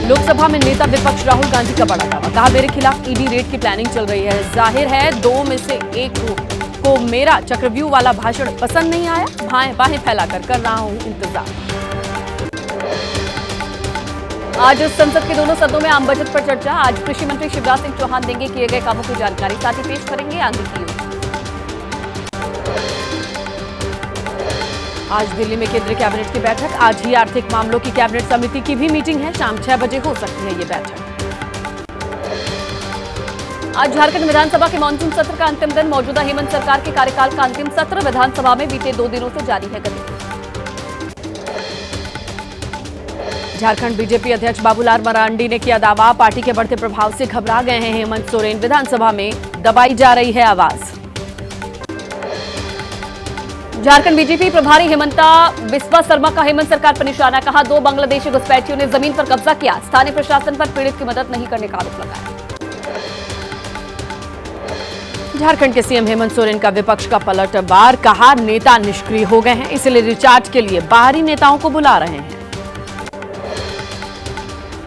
लोकसभा में नेता विपक्ष राहुल गांधी का बड़ा दावा, कहा मेरे खिलाफ ईडी रेड की प्लानिंग चल रही है। जाहिर है दो में से एक को मेरा चक्रव्यूह वाला भाषण पसंद नहीं आया, बाहें फैलाकर कर रहा हूं इंतजार। आज संसद के दोनों सदनों में आम बजट पर चर्चा। आज कृषि मंत्री शिवराज सिंह चौहान देंगे किए गए कामों की जानकारी, साथ ही पेश करेंगे आगे की योजना। आज दिल्ली में केंद्रीय कैबिनेट की बैठक। आज ही आर्थिक मामलों की कैबिनेट समिति की भी मीटिंग है। शाम 6 बजे हो सकती है ये बैठक। आज झारखंड विधानसभा के मानसून सत्र का अंतिम दिन। मौजूदा हेमंत सरकार के कार्यकाल का अंतिम सत्र विधानसभा में बीते 2 दिनों से जारी है गतिविधि। झारखंड बीजेपी अध्यक्ष बाबूलाल मरांडी ने किया दावा, पार्टी के बढ़ते प्रभाव से घबरा गए हैं हेमंत सोरेन। विधानसभा में दबाई जा रही है आवाज। झारखंड बीजेपी प्रभारी हेमंता बिस्वा शर्मा का हेमंत सरकार पर निशाना, कहा 2 बांग्लादेशी घुसपैठियों ने जमीन पर कब्जा किया। स्थानीय प्रशासन पर पीड़ित की मदद नहीं करने का आरोप लगाया। झारखंड के सीएम हेमंत सोरेन का विपक्ष का पलटवार, कहा नेता निष्क्रिय हो गए हैं, इसलिए रिचार्ज के लिए बाहरी नेताओं को बुला रहे हैं।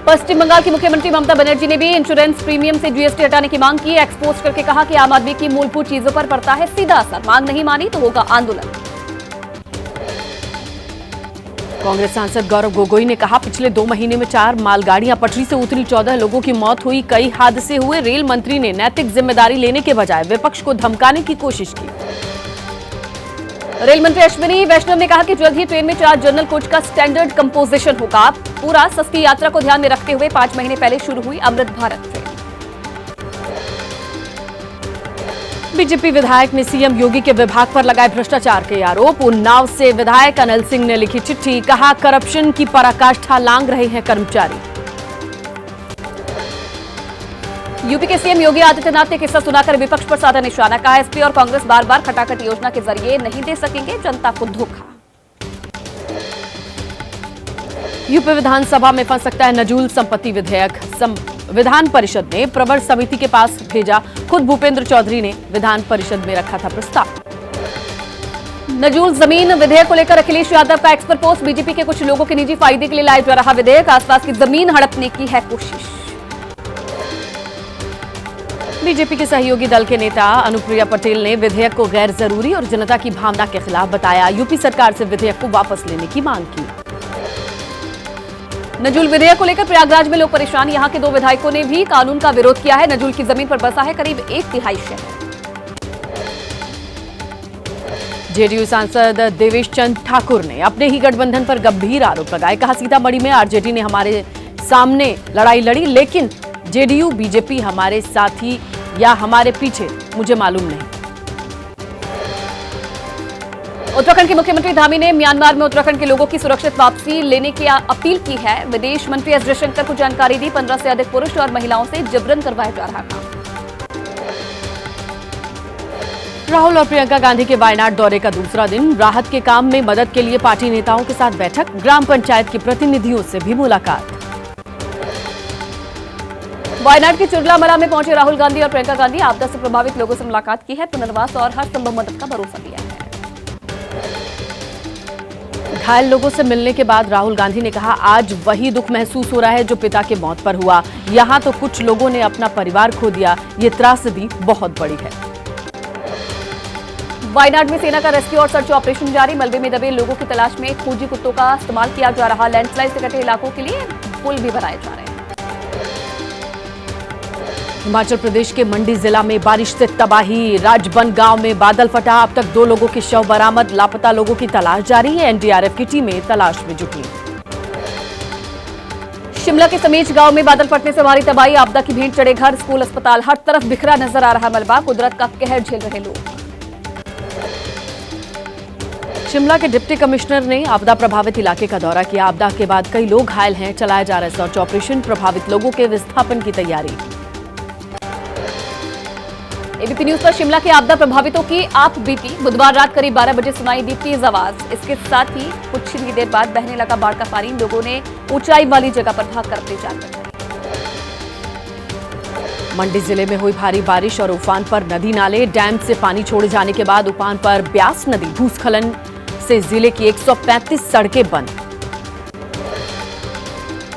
पश्चिम बंगाल की मुख्यमंत्री ममता बनर्जी ने भी इंश्योरेंस प्रीमियम से जीएसटी हटाने की मांग की। एक्सपोज करके कहा कि आम आदमी की मूलभूत चीजों पर पड़ता है सीधा असर, मांग नहीं मानी तो होगा आंदोलन। कांग्रेस सांसद गौरव गोगोई ने कहा, पिछले 2 महीने में 4 मालगाड़ियां पटरी से उतरी, 14 लोगों की मौत हुई, कई हादसे हुए। रेल मंत्री ने नैतिक जिम्मेदारी लेने के बजाय विपक्ष को धमकाने की कोशिश की। रेल मंत्री अश्विनी वैष्णव ने कहा कि जल्द ही ट्रेन में 4 जनरल कोच का स्टैंडर्ड कंपोजिशन होगा। पूरा सस्ती यात्रा को ध्यान में रखते हुए 5 महीने पहले शुरू हुई अमृत भारत ट्रेन। बीजेपी विधायक ने सीएम योगी के विभाग पर लगाए भ्रष्टाचार के आरोप। उन्नाव से विधायक अनिल सिंह ने लिखी चिट्ठी, कहा करप्शन की पराकाष्ठा लांघ रहे हैं कर्मचारी। यूपी के सीएम योगी आदित्यनाथ ने किस्सा सुनाकर विपक्ष पर साधा निशाना, कहा एसपी और कांग्रेस बार बार खटाखट योजना के जरिए नहीं दे सकेंगे जनता को धोखा। यूपी विधानसभा में फंस सकता है नजूल संपत्ति विधेयक। विधान परिषद ने प्रवर समिति के पास भेजा, खुद भूपेंद्र चौधरी ने विधान परिषद में रखा था प्रस्ताव। नजूल जमीन विधेयक को लेकर अखिलेश यादव का एक्सपर्ट पोस्ट। बीजेपी के कुछ लोगों के निजी फायदे के लिए लाया जा रहा विधेयक, आसपास की जमीन हड़पने की है कोशिश। बीजेपी के सहयोगी दल के नेता अनुप्रिया पटेल ने विधेयक को गैर जरूरी और जनता की भावना के खिलाफ बताया। यूपी सरकार से विधेयक को वापस लेने की मांग की। नजूल विधेयक को लेकर प्रयागराज में लोग परेशान। यहां के 2 विधायकों ने भी कानून का विरोध किया है। नजूल की जमीन पर बसा है करीब 1/3 शहर। जेडीयू सांसद देवेश चंद ठाकुर ने अपने ही गठबंधन पर गंभीर आरोप लगाए, कहा सीतामढ़ी में आरजेडी ने हमारे सामने लड़ाई लड़ी, लेकिन जेडीयू बीजेपी हमारे साथी या हमारे पीछे मुझे मालूम नहीं। उत्तराखंड के मुख्यमंत्री धामी ने म्यांमार में उत्तराखंड के लोगों की सुरक्षित वापसी लेने की अपील की है। विदेश मंत्री एस जयशंकर को जानकारी दी, 15 से अधिक पुरुष और महिलाओं से जबरन करवाया जा रहा काम। राहुल और प्रियंका गांधी के वायनाड दौरे का दूसरा दिन। राहत के काम में मदद के लिए पार्टी नेताओं के साथ बैठक, ग्राम पंचायत के प्रतिनिधियों से भी मुलाकात। वायनाड के चुरलामला में पहुंचे राहुल गांधी और प्रियंका गांधी, आपदा से प्रभावित लोगों से मुलाकात की है, पुनर्वास और हर संभव मदद का भरोसा दिया है। घायल लोगों से मिलने के बाद राहुल गांधी ने कहा, आज वही दुख महसूस हो रहा है जो पिता के मौत पर हुआ। यहां तो कुछ लोगों ने अपना परिवार खो दिया, ये त्रासदी बहुत बड़ी है। वायनाड में सेना का रेस्क्यू और सर्च ऑपरेशन जारी। मलबे में दबे लोगों की तलाश में खोजी कुत्तों का इस्तेमाल किया जा रहा। लैंडस्लाइड से कटे इलाकों के लिए पुल भी बनाए जा रहे हैं। हिमाचल प्रदेश के मंडी जिला में बारिश से तबाही। राजबन गांव में बादल फटा, अब तक 2 लोगों के शव बरामद। लापता लोगों की तलाश जारी है। एनडीआरएफ की टीमें तलाश में जुटी। शिमला के समीच गांव में बादल फटने से भारी तबाही। आपदा की भीड़ चढ़े घर, स्कूल, अस्पताल, हर तरफ बिखरा नजर आ रहा मलबा। कुदरत का कहर झेल रहे लोग। शिमला के डिप्टी कमिश्नर ने आपदा प्रभावित इलाके का दौरा किया। आपदा के बाद कई लोग घायल हैं, चलाया जा रहा है सर्च ऑपरेशन। प्रभावित लोगों के विस्थापन की तैयारी। एबीपी न्यूज पर शिमला के आपदा प्रभावितों की आप बीती। बुधवार रात करीब 12 बजे सुनाई दी तेज आवाज। इसके साथ ही कुछ ही देर बाद बहने लगा बाढ़ का पानी। लोगों ने ऊंचाई वाली जगह पर भागकर अपनी जान बचाई। मंडी जिले में हुई भारी बारिश और उफान पर नदी नाले। डैम से पानी छोड़े जाने के बाद उफान पर ब्यास नदी। भूस्खलन से जिले की 135 सड़कें बंद।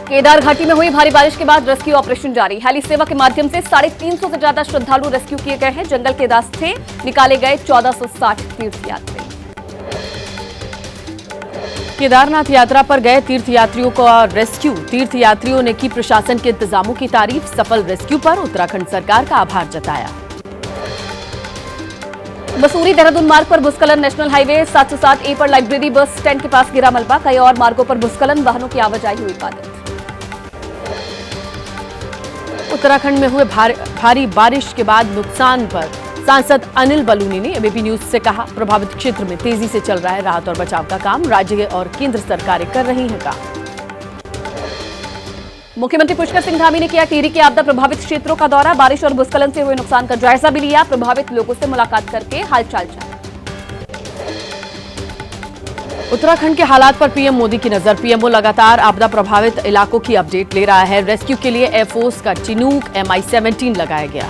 केदार घाटी में हुई भारी बारिश के बाद रेस्क्यू ऑपरेशन जारी। हेली सेवा के माध्यम से 350 से ज्यादा श्रद्धालु रेस्क्यू किए गए हैं। जंगल के रास्ते निकाले गए 1460 तीर्थयात्री। केदारनाथ यात्रा पर गए तीर्थयात्रियों का रेस्क्यू। तीर्थयात्रियों ने की प्रशासन के इंतजामों की तारीफ। सफल रेस्क्यू पर उत्तराखंड सरकार का आभार जताया। मसूरी देहरादून मार्ग पर भूस्खलन। नेशनल हाईवे 707A पर लाइब्रेरी बस स्टैंड के पास गिरा मलबा। कई और मार्गों पर भूस्खलन, वाहनों की आवाजाही हुई बाधित। उत्तराखंड में हुए भारी बारिश के बाद नुकसान पर सांसद अनिल बलूनी ने एबीपी न्यूज से कहा, प्रभावित क्षेत्र में तेजी से चल रहा है राहत और बचाव का काम। राज्य और केंद्र सरकारें कर रही हैं काम। मुख्यमंत्री पुष्कर सिंह धामी ने किया टिहरी के आपदा प्रभावित क्षेत्रों का दौरा। बारिश और भूस्खलन से हुए नुकसान का जायजा भी लिया। प्रभावित लोगों से मुलाकात करके हालचाल जाना। उत्तराखंड के हालात पर पीएम मोदी की नजर। पीएमओ लगातार आपदा प्रभावित इलाकों की अपडेट ले रहा है। रेस्क्यू के लिए एयरफोर्स का चिनूक MI-17 लगाया गया।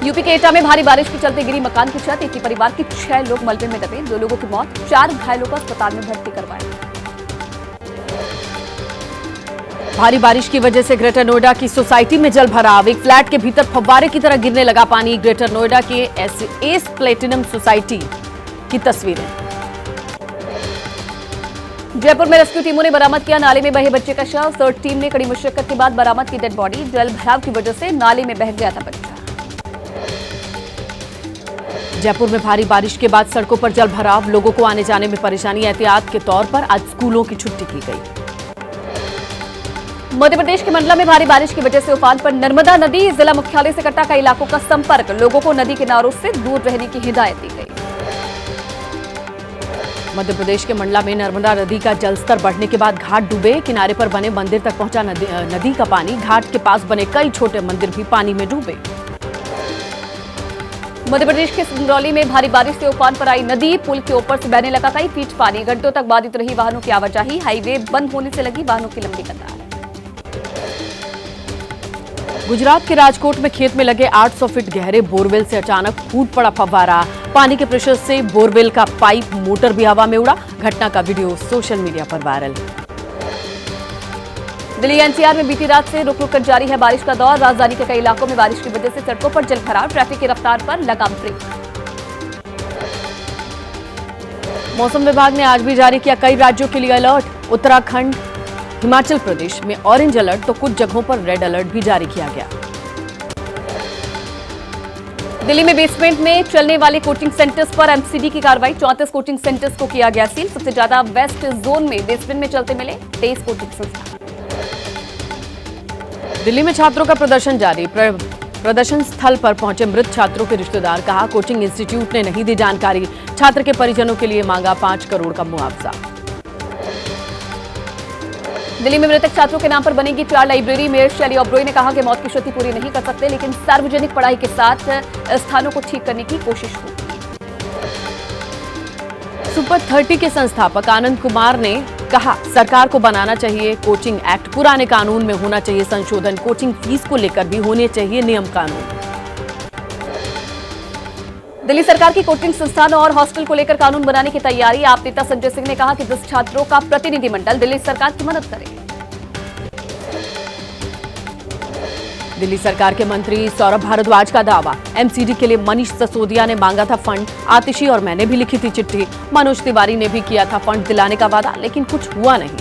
यूपी के एटा में भारी बारिश के चलते गिरी मकान की छत। एक ही परिवार के 6 लोग मलबे में दबे। 2 लोगों की मौत, 4 घायलों को अस्पताल में भर्ती करवाया। भारी बारिश की वजह से ग्रेटर नोएडा की सोसाइटी में जल भराव। एक फ्लैट के भीतर फव्वारे की तरह गिरने लगा पानी। ग्रेटर नोएडा के एस प्लेटिनम सोसाइटी की तस्वीरें। जयपुर में रेस्क्यू टीमों ने बरामद किया नाले में बहे बच्चे का शव। सर्च टीम ने कड़ी मशक्कत के बाद बरामद की डेड बॉडी। जल भराव की वजह से नाले में बह गया था बच्चा। जयपुर में भारी बारिश के बाद सड़कों पर जल भराव। लोगों को आने जाने में परेशानी। एहतियात के तौर पर आज स्कूलों की छुट्टी की गई। मध्य प्रदेश के मंडला में भारी बारिश की वजह से उफान पर नर्मदा नदी। जिला मुख्यालय से कटा कई इलाकों का संपर्क। लोगों को नदी किनारों से दूर रहने की हिदायत दी गई। मध्य प्रदेश के मंडला में नर्मदा नदी का जलस्तर बढ़ने के बाद घाट डूबे। किनारे पर बने मंदिर तक पहुंचा नदी का पानी। घाट के पास बने कई छोटे मंदिर भी पानी में डूबे। मध्य प्रदेश के सिंगरौली में भारी बारिश से उफान पर आई नदी। पुल के ऊपर से बहने लगा कई फीट पानी। घंटों तक बाधित रही वाहनों की आवाजाही। हाईवे बंद होने से लगी वाहनों की लंबी कतार। गुजरात के राजकोट में खेत में लगे 800 फीट गहरे बोरवेल से अचानक फूट पड़ा फव्वारा। पानी के प्रेशर से बोरवेल का पाइप मोटर भी हवा में उड़ा। घटना का वीडियो सोशल मीडिया पर वायरल। दिल्ली एनसीआर में बीती रात से रुक रुक कर जारी है बारिश का दौर। राजधानी के कई इलाकों में बारिश की वजह से सड़कों पर जल भराव। ट्रैफिक की रफ्तार पर लगाम ब्रेक। मौसम विभाग ने आज भी जारी किया कई राज्यों के लिए अलर्ट। उत्तराखंड, हिमाचल प्रदेश में ऑरेंज अलर्ट तो कुछ जगहों पर रेड अलर्ट भी जारी किया गया। दिल्ली में बेसमेंट में चलने वाले कोचिंग सेंटर्स पर एमसीडी की कार्रवाई। 34 कोचिंग सेंटर्स को किया गया सील। सबसे ज्यादा वेस्ट जोन में बेसमेंट में चलते मिले 23 कोचिंग संस्थान। दिल्ली में छात्रों का प्रदर्शन जारी। प्रदर्शन स्थल पर पहुंचे मृत छात्रों के रिश्तेदार। कहा, कोचिंग इंस्टीट्यूट ने नहीं दी जानकारी। छात्र के परिजनों के लिए मांगा 5 करोड़ का मुआवजा। दिल्ली में मृतक छात्रों के नाम पर बनेगी 4 लाइब्रेरी। मेयर शैली ओब्रॉय ने कहा कि मौत की क्षति पूरी नहीं कर सकते, लेकिन सार्वजनिक पढ़ाई के साथ स्थानों को ठीक करने की कोशिश होगी। सुपर 30 के संस्थापक आनंद कुमार ने कहा, सरकार को बनाना चाहिए कोचिंग एक्ट। पुराने कानून में होना चाहिए संशोधन। कोचिंग फीस को लेकर भी होने चाहिए नियम कानून। दिल्ली सरकार की कोचिंग संस्थान और हॉस्टल को लेकर कानून बनाने की तैयारी। आप नेता संजय सिंह ने कहा कि 10 छात्रों का प्रतिनिधिमंडल दिल्ली सरकार की मदद करे। दिल्ली सरकार के मंत्री सौरभ भारद्वाज का दावा, एमसीडी के लिए मनीष सिसोदिया ने मांगा था फंड। आतिशी और मैंने भी लिखी थी चिट्ठी। मनोज तिवारी ने भी किया था फंड दिलाने का वादा, लेकिन कुछ हुआ नहीं।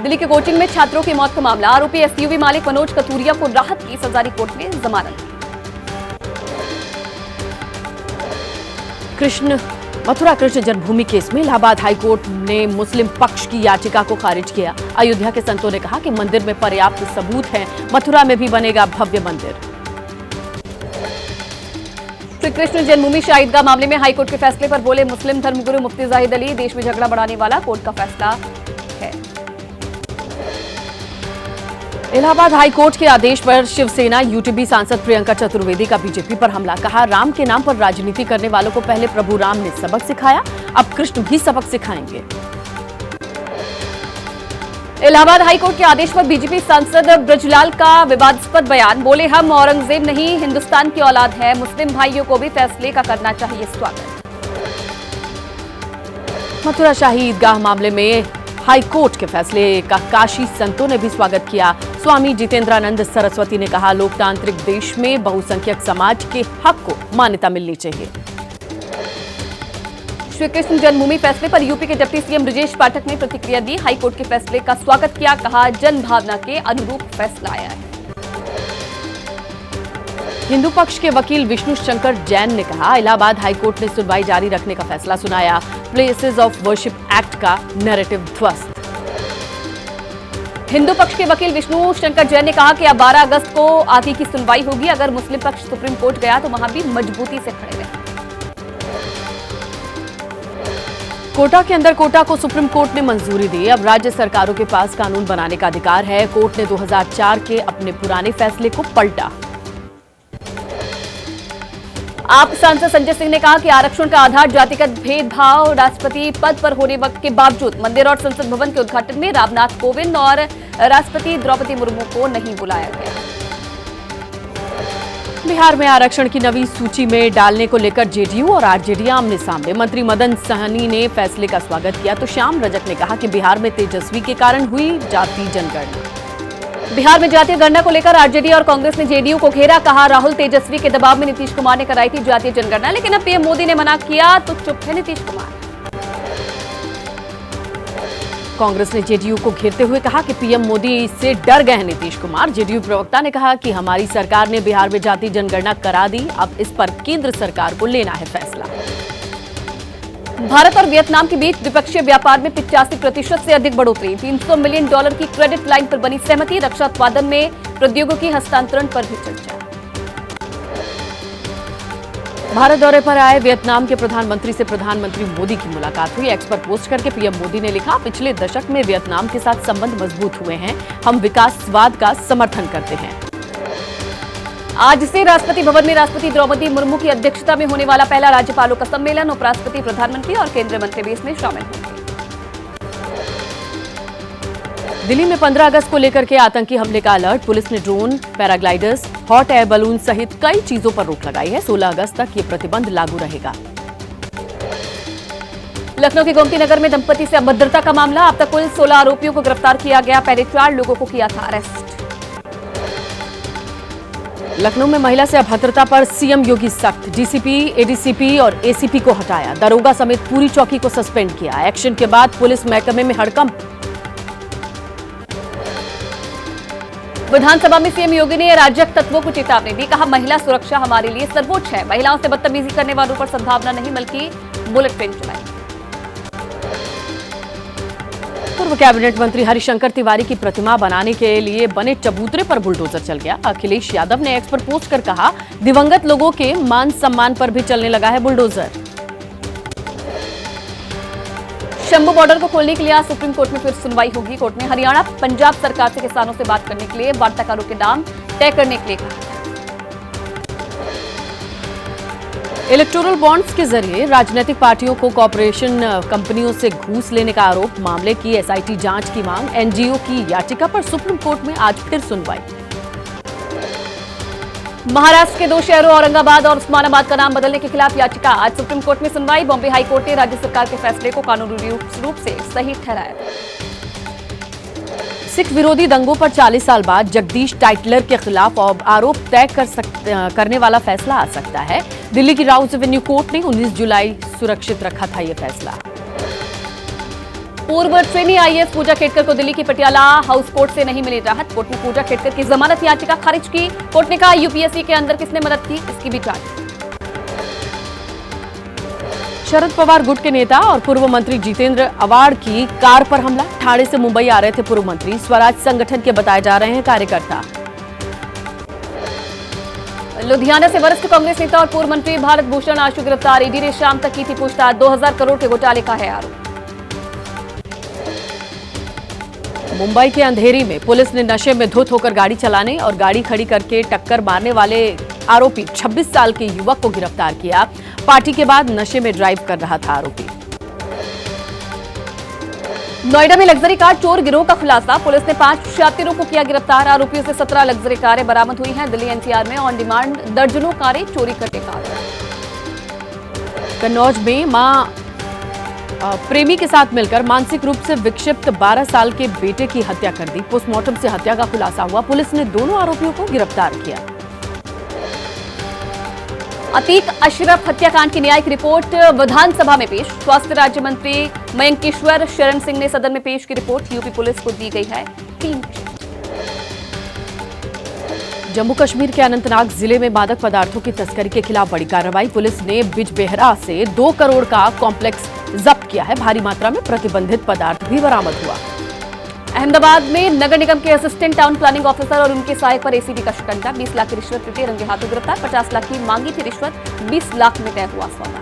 दिल्ली के कोचिंग में छात्रों की मौत का मामला। आरोपी एसयूवी मालिक मनोज कथूरिया को राहत की सजारी कोर्ट में जमानत। मथुरा कृष्ण जन्मभूमि केस में इलाहाबाद हाईकोर्ट ने मुस्लिम पक्ष की याचिका को खारिज किया। अयोध्या के संतों ने कहा कि मंदिर में पर्याप्त सबूत हैं। मथुरा में भी बनेगा भव्य मंदिर। श्री कृष्ण जन्मभूमि शाही ईदगाह मामले में हाईकोर्ट के फैसले पर बोले मुस्लिम धर्मगुरु मुफ्ती जाहिद अली, देश में झगड़ा बढ़ाने वाला कोर्ट का फैसला है। इलाहाबाद हाईकोर्ट के आदेश पर शिवसेना यूटीबी सांसद प्रियंका चतुर्वेदी का बीजेपी पर हमला। कहा, राम के नाम पर राजनीति करने वालों को पहले प्रभु राम ने सबक सिखाया, अब कृष्ण भी सबक सिखाएंगे। इलाहाबाद हाईकोर्ट के आदेश पर बीजेपी सांसद ब्रजलाल का विवादास्पद बयान। बोले, हम औरंगजेब नहीं हिंदुस्तान की औलाद है। मुस्लिम भाइयों को भी फैसले का करना चाहिए स्वागत। मथुरा शाही ईदगाह मामले में हाई कोर्ट के फैसले का काशी संतों ने भी स्वागत किया। स्वामी जितेंद्रानंद सरस्वती ने कहा, लोकतांत्रिक देश में बहुसंख्यक समाज के हक को मान्यता मिलनी चाहिए। श्री कृष्ण जन्मभूमि फैसले पर यूपी के डिप्टी सीएम ब्रजेश पाठक ने प्रतिक्रिया दी। हाईकोर्ट के फैसले का स्वागत किया, कहा जन भावना के अनुरूप फैसला आया है। हिंदू पक्ष के वकील विष्णु शंकर जैन ने कहा, इलाहाबाद हाईकोर्ट ने सुनवाई जारी रखने का फैसला सुनाया। प्लेसेस ऑफ वर्शिप एक्ट का नैरेटिव ध्वस्त। हिंदू पक्ष के वकील विष्णु शंकर जैन ने कहा कि अब 12 अगस्त को आगे की सुनवाई होगी। अगर मुस्लिम पक्ष सुप्रीम कोर्ट गया तो वहां भी मजबूती से खड़े रहे। कोटा के अंदर कोटा को सुप्रीम कोर्ट ने मंजूरी दी। अब राज्य सरकारों के पास कानून बनाने का अधिकार है। कोर्ट ने 2004 के अपने पुराने फैसले को पलटा। आप सांसद संजय सिंह ने कहा कि आरक्षण का आधार जातिगत भेदभाव। राष्ट्रपति पद पर होने वक्त के बावजूद मंदिर और संसद भवन के उद्घाटन में रामनाथ कोविंद और राष्ट्रपति द्रौपदी मुर्मू को नहीं बुलाया गया। बिहार में आरक्षण की नवी सूची में डालने को लेकर जेडीयू और आरजेडी आमने सामने। मंत्री मदन सहनी ने फैसले का स्वागत किया तो श्याम रजक ने कहा कि बिहार में तेजस्वी के कारण हुई जाति जनगणना। बिहार में जातीय गणना को लेकर आरजेडी और कांग्रेस ने जेडीयू को घेरा। कहा, राहुल तेजस्वी के दबाव में नीतीश कुमार ने कराई थी जातीय जनगणना, लेकिन अब पीएम मोदी ने मना किया तो चुप है नीतीश कुमार। कांग्रेस ने जेडीयू को घेरते हुए कहा कि पीएम मोदी से डर गए हैं नीतीश कुमार। जेडीयू प्रवक्ता ने कहा कि हमारी सरकार ने बिहार में जाति जनगणना करा दी, अब इस पर केंद्र सरकार को लेना है फैसला। भारत और वियतनाम के बीच द्विपक्षीय व्यापार में 85% से अधिक बढ़ोतरी। $300 मिलियन की क्रेडिट लाइन पर बनी सहमति। रक्षा उत्पादन में प्रौद्योगिकी हस्तांतरण पर भी चर्चा। भारत दौरे पर आए वियतनाम के प्रधानमंत्री से प्रधानमंत्री मोदी की मुलाकात हुई। एक्स पर पोस्ट करके पीएम मोदी ने लिखा, पिछले दशक में वियतनाम के साथ संबंध मजबूत हुए हैं। हम विकासवाद का समर्थन करते हैं। आज से राष्ट्रपति भवन में राष्ट्रपति द्रौपदी मुर्मू की अध्यक्षता में होने वाला पहला राज्यपालों का सम्मेलन। उपराष्ट्रपति, प्रधानमंत्री और केंद्रीय मंत्री भी इसमें शामिल होंगे। दिल्ली में 15 अगस्त को लेकर के आतंकी हमले का अलर्ट। पुलिस ने drone, paragliders, hot air balloon सहित कई चीजों पर रोक लगाई है। 16 अगस्त तक ये प्रतिबंध लागू रहेगा। लखनऊ के गोमती नगर में दंपति से अभद्रता का मामला। अब तक कुल 16 आरोपियों को गिरफ्तार किया गया। पहले 4 लोगों को किया था अरेस्ट। लखनऊ में महिला से अभद्रता पर सीएम योगी सख्त। डीसीपी, एडीसीपी और एसीपी को हटाया। दरोगा समेत पूरी चौकी को सस्पेंड किया। एक्शन के बाद पुलिस महकमे में हड़कंप। विधानसभा में सीएम योगी ने अराजक तत्वों को चेतावनी दी। कहा, महिला सुरक्षा हमारे लिए सर्वोच्च है। महिलाओं से बदतमीजी करने वालों पर सद्भावना नहीं बल्कि बुलेट ट्रेन चलाई। पूर्व कैबिनेट मंत्री हरिशंकर तिवारी की प्रतिमा बनाने के लिए बने चबूतरे पर बुलडोजर चल गया। अखिलेश यादव ने एक्स पर पोस्ट कर कहा, दिवंगत लोगों के मान सम्मान पर भी चलने लगा है बुलडोजर। शंभू बॉर्डर को खोलने के लिए आज सुप्रीम कोर्ट में फिर सुनवाई होगी। कोर्ट ने हरियाणा, पंजाब सरकार से किसानों से बात करने के लिए वार्ताकारों के नाम तय करने के लिए कहा। इलेक्टोरल बॉन्ड्स के जरिए राजनीतिक पार्टियों को कॉर्पोरेशन कंपनियों से घूस लेने का आरोप। मामले की एसआईटी जांच की मांग। एनजीओ की याचिका पर सुप्रीम कोर्ट में आज फिर सुनवाई। महाराष्ट्र के 2 शहरों औरंगाबाद और उस्मानाबाद का नाम बदलने के खिलाफ याचिका। आज सुप्रीम कोर्ट में सुनवाई। बॉम्बे हाई कोर्ट ने राज्य सरकार के फैसले को कानूनी रूप से सही ठहराया। सिख विरोधी दंगों पर 40 साल बाद जगदीश टाइटलर के खिलाफ आरोप तय करने वाला फैसला आ सकता है। दिल्ली की राउस एवेन्यू कोर्ट ने 19 जुलाई सुरक्षित रखा था यह फैसला। पूर्व ट्रेनी आईएएस पूजा खेडकर को दिल्ली की पटियाला हाउस कोर्ट से नहीं मिली राहत। कोर्ट ने पूजा खेडकर की जमानत याचिका खारिज की। कोर्ट ने कहा, यूपीएससी के अंदर किसने मदद की, इसकी भी जांच। शरद पवार गुट के नेता और पूर्व मंत्री जितेंद्र अवाड़ की कार पर हमला। ठाणे से मुंबई आ रहे थे पूर्व मंत्री। स्वराज संगठन के बताए जा रहे हैं कार्यकर्ता। लुधियाना से वरिष्ठ कांग्रेस नेता और पूर्व मंत्री भारत भूषण आशु गिरफ्तार। ईडी ने शाम तक की थी पूछताछ। 2000 करोड़ के घोटाले का है आरोप। मुंबई के अंधेरी में पुलिस ने नशे में धुत होकर गाड़ी चलाने और गाड़ी खड़ी करके टक्कर मारने वाले आरोपी 26 साल के युवक को गिरफ्तार किया। पार्टी के बाद नशे में ड्राइव कर रहा था आरोपी। नोएडा में लग्जरी कार चोर गिरोह का खुलासा। पुलिस ने 5 शातिरों को किया गिरफ्तार। आरोपियों से 17 लग्जरी कारें बरामद हुई हैं। दिल्ली एनसीआर में ऑन डिमांड दर्जनों कारें चोरी करने का। कन्नौज में मां प्रेमी के साथ मिलकर मानसिक रूप से विक्षिप्त 12 साल के बेटे की हत्या कर दी। पोस्टमार्टम से हत्या का खुलासा हुआ। पुलिस ने दोनों आरोपियों को गिरफ्तार किया। अतीक अशरफ हत्याकांड की न्यायिक रिपोर्ट विधानसभा में पेश। स्वास्थ्य राज्य मंत्री मयंकेश्वर शरण सिंह ने सदन में पेश की रिपोर्ट। यूपी पुलिस को दी गई है 3। जम्मू कश्मीर के अनंतनाग जिले में मादक पदार्थों की तस्करी के खिलाफ बड़ी कार्रवाई। पुलिस ने बिजबेहरा से 2 करोड़ का कॉम्प्लेक्स जब्त किया है। भारी मात्रा में प्रतिबंधित पदार्थ भी बरामद हुआ। अहमदाबाद में नगर निगम के असिस्टेंट टाउन प्लानिंग ऑफिसर और उनके सहायक पर एसीबी का शिकंजा। 20 लाख की रिश्वत लेते रंगे हाथों गिरफ्तार। 50 लाख की मांगी थी रिश्वत, 20 लाख में तय हुआ सौदा।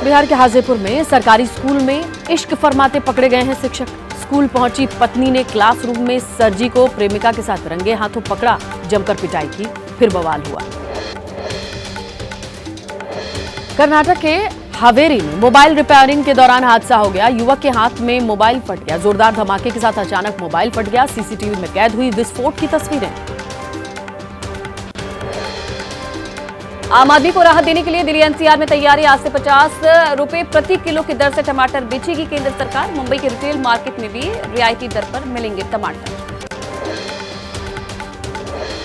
बिहार के हाजीपुर में सरकारी स्कूल में इश्क फरमाते पकड़े गए हैं शिक्षक। स्कूल पहुंची पत्नी ने क्लासरूम में सरजी को प्रेमिका के साथ रंगे हाथों पकड़ा, जमकर पिटाई की, फिर बवाल हुआ। कर्नाटक के हावेरी में मोबाइल रिपेयरिंग के दौरान हादसा हो गया। युवक के हाथ में मोबाइल फट गया। जोरदार धमाके के साथ अचानक मोबाइल फट गया। सीसीटीवी में कैद हुई विस्फोट की तस्वीरें। आम आदमी को राहत देने के लिए दिल्ली एनसीआर में तैयारी। आज से 50 रुपए प्रति किलो की दर से टमाटर बेचेगी केंद्र सरकार। मुंबई के रिटेल मार्केट में भी रियायती दर पर मिलेंगे टमाटर।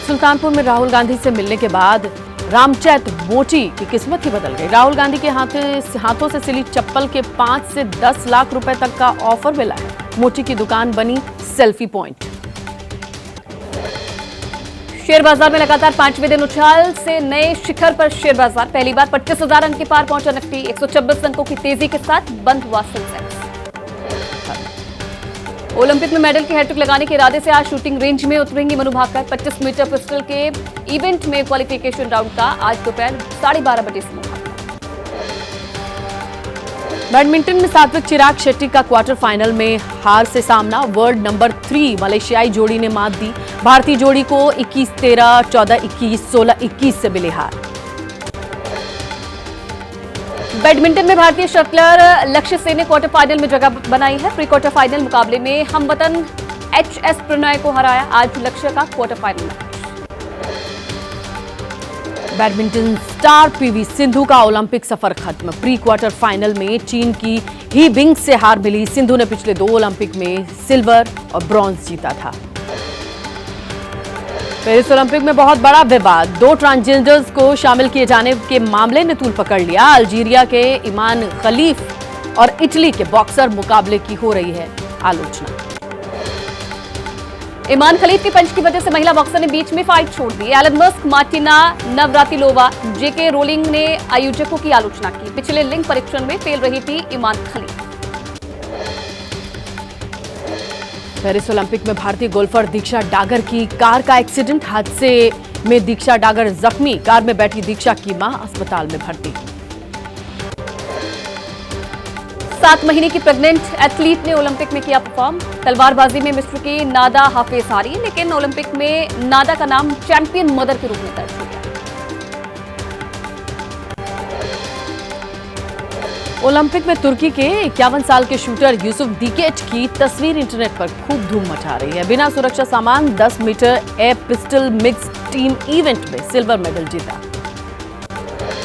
सुल्तानपुर में राहुल गांधी से मिलने के बाद रामचैत मोची की किस्मत ही बदल गई। राहुल गांधी के हाथों से सिली चप्पल के 5 से 10 लाख रुपए तक का ऑफर मिला है। मोची की दुकान बनी सेल्फी पॉइंट। शेयर बाजार में लगातार 5वें दिन उछाल से नए शिखर पर शेयर बाजार। पहली बार 25,000 अंक के पार पहुंचा निफ्टी। 126 अंकों की तेजी के साथ बंद हुआ सेंसेक्स। ओलंपिक में मेडल की हैट्रिक लगाने के इरादे से आज शूटिंग रेंज में उतरेंगी मनु भाकर। 25 मीटर पिस्टल के इवेंट में क्वालिफिकेशन राउंड का आज दोपहर 12:30 बजे से मुकाबला। बैडमिंटन में सात्विक चिराग शेट्टी का क्वार्टर फाइनल में हार से सामना। वर्ल्ड नंबर 3 मलेशियाई जोड़ी ने मात दी। भारतीय जोड़ी को 21-13, 14-21, 16-21 से मिली हार। बैडमिंटन में भारतीय शटलर लक्ष्य सेन ने क्वार्टर फाइनल में जगह बनाई है। प्री क्वार्टर फाइनल मुकाबले में हमवतन एचएस प्रणय को हराया। आज लक्ष्य का quarter final match. Badminton star PV Sindhu का ओलंपिक सफर खत्म। प्री क्वार्टर फाइनल में चीन की ही बिंग से हार मिली। सिंधु ने पिछले 2 ओलंपिक में सिल्वर और ब्रॉन्ज जीता था। पेरिस ओलंपिक में बहुत बड़ा विवाद। 2 ट्रांसजेंडर्स को शामिल किए जाने के मामले ने तूल पकड़ लिया। अल्जीरिया के ईमान खलीफ और इटली के बॉक्सर मुकाबले की हो रही है आलोचना। ईमान खलीफ के पंच की वजह से महिला बॉक्सर ने बीच में फाइट छोड़ दी। एलन मस्क, मार्टिना नवरातिलोवा, जेके रोलिंग ने आयोजकों की आलोचना की। पिछले लिंग परीक्षण में फेल रही थी ईमान खलीफ। पेरिस ओलंपिक में भारतीय गोल्फर दीक्षा डागर की कार का एक्सीडेंट। हादसे में दीक्षा डागर जख्मी। कार में बैठी दीक्षा की मां अस्पताल में भर्ती। 7 महीने की प्रेग्नेंट एथलीट ने ओलंपिक में किया परफॉर्म। तलवारबाजी में मिस्र की नादा हाफिज हारी, लेकिन ओलंपिक में नादा का नाम चैंपियन मदर के रूप में दर्ज हो गया। ओलंपिक में तुर्की के 51 साल के शूटर यूसुफ दिकेट की तस्वीर इंटरनेट पर खूब धूम मचा रही है। बिना सुरक्षा सामान 10 metre air pistol mix team event में सिल्वर मेडल जीता।